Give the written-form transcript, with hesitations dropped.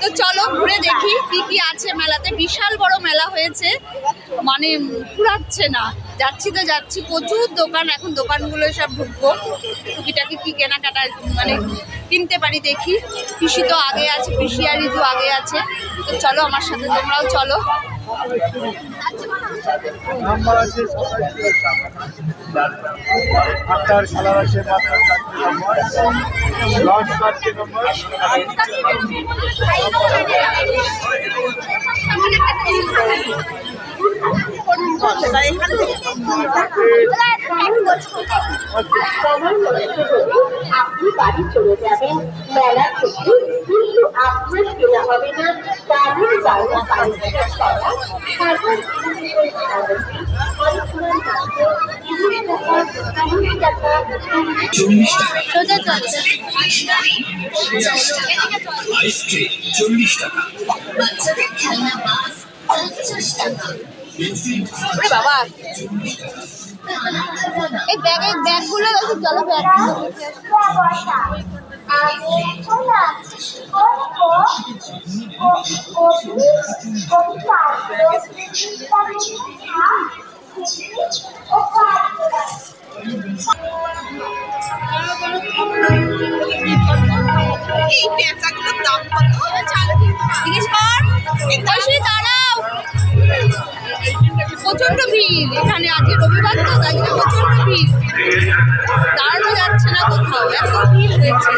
তো চলো ঘুরে দেখি কি কি আছে মেলাতে। বিশাল বড় মেলা হয়েছে, মানে পুরাচ্ছে না। যাচ্ছি তো যাচ্ছি, প্রচুর দোকান। এখন দোকানগুলো সব ঢুকবো, টুকিটাকি কি কেনাকাটা মানে কিনতে পারি দেখি। পিসি তো আগে আছে, পিসি আর ঋতু আগে আছে। তো চলো আমার সাথে, তোমরাও চলো। নাম্বার আছে আপনার খেলার আছে মাত্র 4টি নম্বর আপনি বাড়ি চলে যাবেন মেলা থেকে, কিন্তু আপনার কেনা হবে না দারুণ দারুণ কালেকশন করা বাবা এই ব্যাগগুলো চলো এই পেঁচাগুলোর দাম কত? জিজ্ঞেস কর। দাঁড়াও, প্রচন্ড ভিড় এখানে। আজকে রবিবার তো, তাই জন্য প্রচন্ড ভিড়, দাঁড়ানো যাচ্ছে না কোথাও, এত ভিড় হয়েছে।